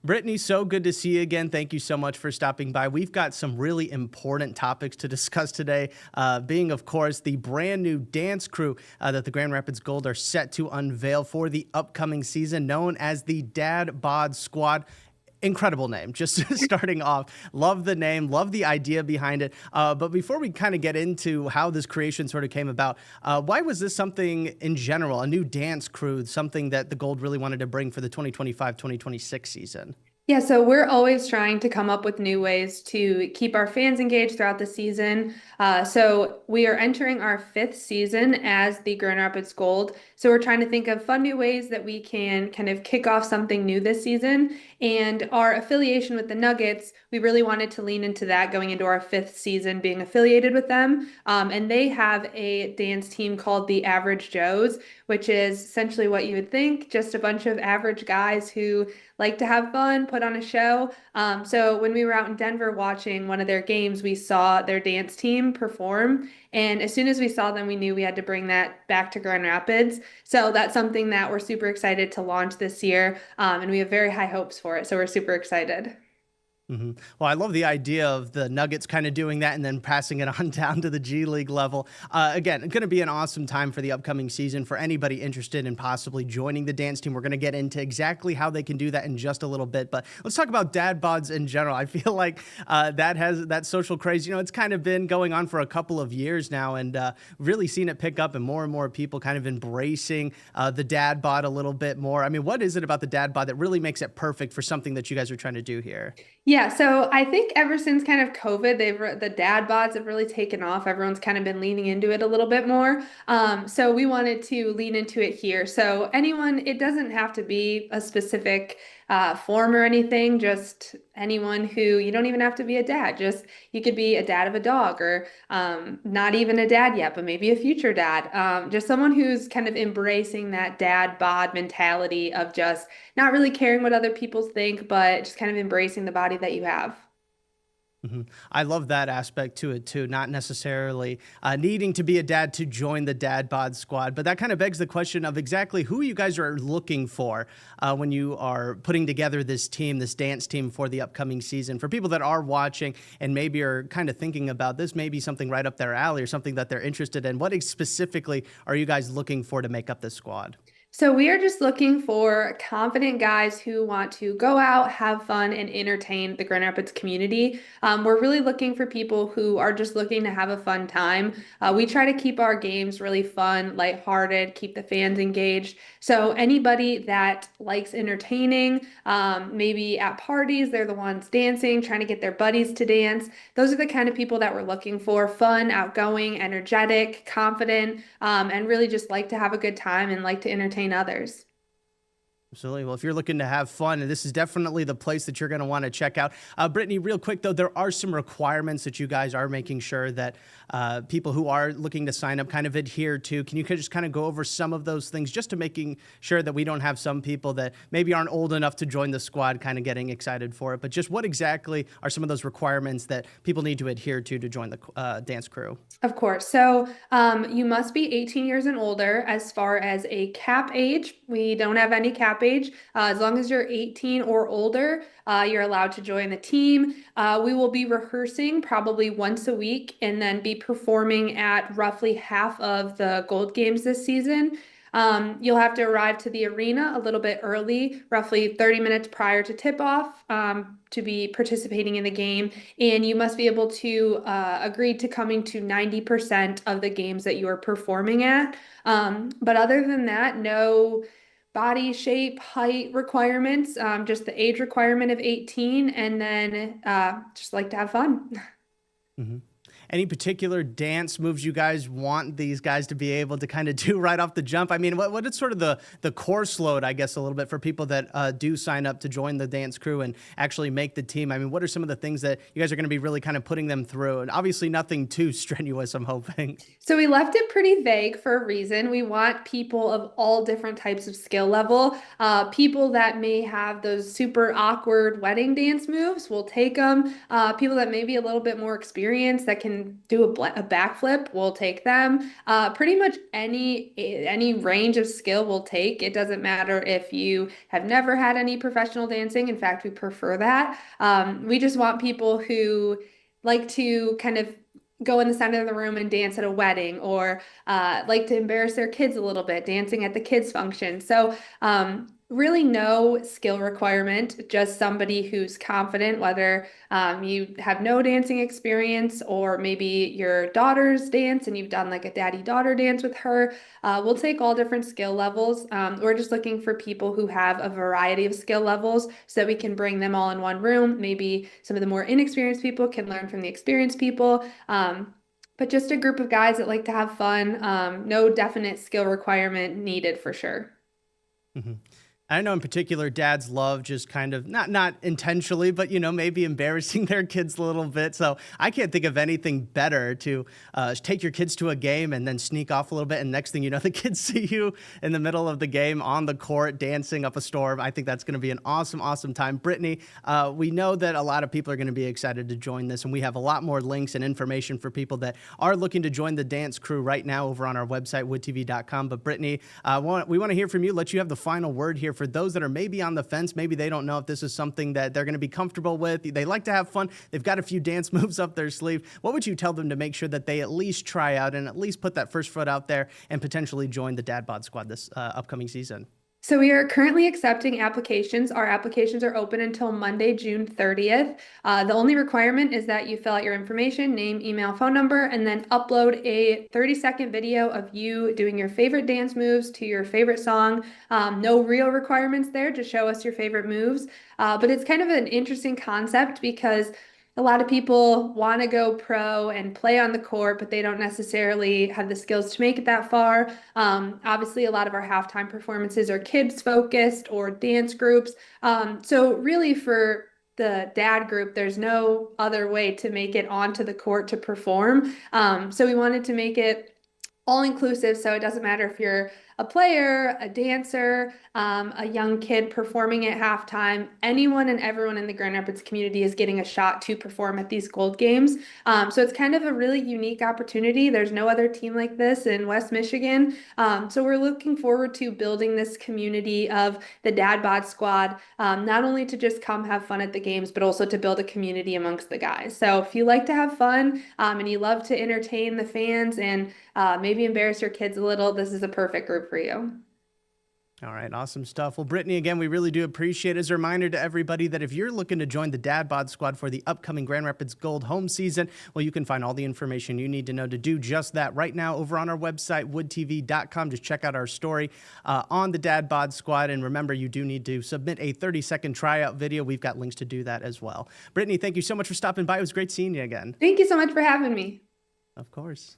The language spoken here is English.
Brittany, so good to see you again. Thank you so much for stopping by. We've got some really important topics to discuss today, being, of course, the brand new dance crew that the Grand Rapids Gold are set to unveil for the upcoming season, known as the Dad Bod Squad. Incredible name. Just starting off, love the name, love the idea behind it. But before we kind of get into how this creation sort of came about, why was this something in general, a new dance crew, something that the Gold really wanted to bring for the 2025-2026 season? Yeah, so we're always trying to come up with new ways to keep our fans engaged throughout the season. So we are entering our fifth season as the Grand Rapids Gold. So we're trying to think of fun new ways that we can kind of kick off something new this season. And our affiliation with the Nuggets, we really wanted to lean into that going into our fifth season, being affiliated with them. And they have a dance team called the Average Joes, which is essentially what you would think, just a bunch of average guys who like to have fun, put on a show. So when we were out in Denver watching one of their games, we saw their dance team perform. And as soon as we saw them, we knew we had to bring that back to Grand Rapids. So that's something that we're super excited to launch this year. And we have very high hopes for it. So we're super excited. Well, I love the idea of the Nuggets kind of doing that and then passing it on down to the G League level. Again, it's going to be an awesome time for the upcoming season for anybody interested in possibly joining the dance team. We're going to get into exactly how they can do that in just a little bit. But let's talk about dad bods in general. I feel like that social craze, it's kind of been going on for a couple of years now, and really seen it pick up and more people kind of embracing the dad bod a little bit more. I mean, what is it about the dad bod that really makes it perfect for something that you guys are trying to do here? Yeah, so I think ever since kind of COVID, the dad bods have really taken off. Everyone's kind of been leaning into it a little bit more. So we wanted to lean into it here. So anyone, it doesn't have to be a specific form or anything. Just anyone who you don't even have to be a dad. Just you could be a dad of a dog, or not even a dad yet, but maybe a future dad. Just someone who's kind of embracing that dad bod mentality of just not really caring what other people think, but just kind of embracing the body that you have. I love that aspect to it too, not necessarily needing to be a dad to join the Dad Bod Squad, but that kind of begs the question of exactly who you guys are looking for when you are putting together this team, this dance team for the upcoming season. For people that are watching and maybe are kind of thinking about this, maybe something right up their alley or something that they're interested in, what specifically are you guys looking for to make up this squad? So we are just looking for confident guys who want to go out, have fun, and entertain the Grand Rapids community. We're really looking for people who are just looking to have a fun time. We try to keep our games really fun, lighthearted, keep the fans engaged. So anybody that likes entertaining, maybe at parties, they're the ones dancing, trying to get their buddies to dance. Those are the kind of people that we're looking for: fun, outgoing, energetic, confident, and really just like to have a good time and like to entertain others. Absolutely. Well, if you're looking to have fun, and this is definitely the place that you're going to want to check out. Brittany, real quick, though, there are some requirements that you guys are making sure that people who are looking to sign up kind of adhere to. Can you just kind of go over some of those things just to making sure that we don't have some people that maybe aren't old enough to join the squad kind of getting excited for it? But just what exactly are some of those requirements that people need to adhere to join the dance crew? Of course. So you must be 18 years and older as far as a cap age. We don't have any cap age. As long as you're 18 or older, you're allowed to join the team. We will be rehearsing probably once a week and then be performing at roughly half of the Gold Games this season. You'll have to arrive to the arena a little bit early, roughly 30 minutes prior to tip-off, to be participating in the game. And you must be able to agree to coming to 90% of the games that you are performing at. But other than that, no body shape, height requirements, just the age requirement of 18, and then just like to have fun. Mhm. Any particular dance moves you guys want these guys to be able to kind of do right off the jump? I mean, what is sort of the course load, I guess, a little bit for people that do sign up to join the dance crew and actually make the team? I mean, what are some of the things that you guys are going to be really kind of putting them through? And obviously nothing too strenuous, I'm hoping. So we left it pretty vague for a reason. We want people of all different types of skill level. People that may have those super awkward wedding dance moves, we'll take them. People that may be a little bit more experienced that can can do a backflip, we'll take them. Pretty much any range of skill we'll take. It doesn't matter if you have never had any professional dancing. In fact, we prefer that. We just want people who like to kind of go in the center of the room and dance at a wedding, or like to embarrass their kids a little bit, dancing at the kids' function. So really no skill requirement, just somebody who's confident, whether you have no dancing experience or maybe your daughter's dance and you've done like a daddy-daughter dance with her. We'll take all different skill levels. We're just looking for people who have a variety of skill levels so that we can bring them all in one room. Maybe some of the more inexperienced people can learn from the experienced people. But just a group of guys that like to have fun. No definite skill requirement needed for sure. Mhm. I know in particular dads love just kind of not intentionally, but maybe embarrassing their kids a little bit. So I can't think of anything better to take your kids to a game and then sneak off a little bit, and next thing you know, the kids see you in the middle of the game on the court dancing up a storm. I think that's going to be an awesome time. Brittany, we know that a lot of people are going to be excited to join this, and we have a lot more links and information for people that are looking to join the dance crew right now over on our website, woodtv.com. But Brittany, we want to hear from you. Let you have the final word here for those that are maybe on the fence. Maybe they don't know if this is something that they're going to be comfortable with. They like to have fun. They've got a few dance moves up their sleeve. What would you tell them to make sure that they at least try out and at least put that first foot out there and potentially join the Dad Bod Squad this upcoming season? So we are currently accepting applications. Our applications are open until Monday, June 30th. The only requirement is that you fill out your information, name, email, phone number, and then upload a 30-second video of you doing your favorite dance moves to your favorite song. No real requirements there, just show us your favorite moves. But it's kind of an interesting concept because a lot of people want to go pro and play on the court, but they don't necessarily have the skills to make it that far. Obviously, a lot of our halftime performances are kids focused or dance groups. So really for the dad group, there's no other way to make it onto the court to perform. So we wanted to make it all inclusive, so it doesn't matter if you're a player, a dancer, a young kid performing at halftime. Anyone and everyone in the Grand Rapids community is getting a shot to perform at these Gold Games. So it's kind of a really unique opportunity. There's no other team like this in West Michigan. So we're looking forward to building this community of the Dad Bod Squad, not only to just come have fun at the games, but also to build a community amongst the guys. So if you like to have fun and you love to entertain the fans and maybe embarrass your kids a little, this is a perfect group for you. All right, awesome stuff. Well, Brittany, again, we really do appreciate it. As a reminder to everybody that if you're looking to join the Dad Bod Squad for the upcoming Grand Rapids Gold home season, well, you can find all the information you need to know to do just that right now over on our website, woodtv.com. Just check out our story on the Dad Bod Squad. And remember, you do need to submit a 30-second tryout video. We've got links to do that as well. Brittany, thank you so much for stopping by. It was great seeing you again. Thank you so much for having me. Of course.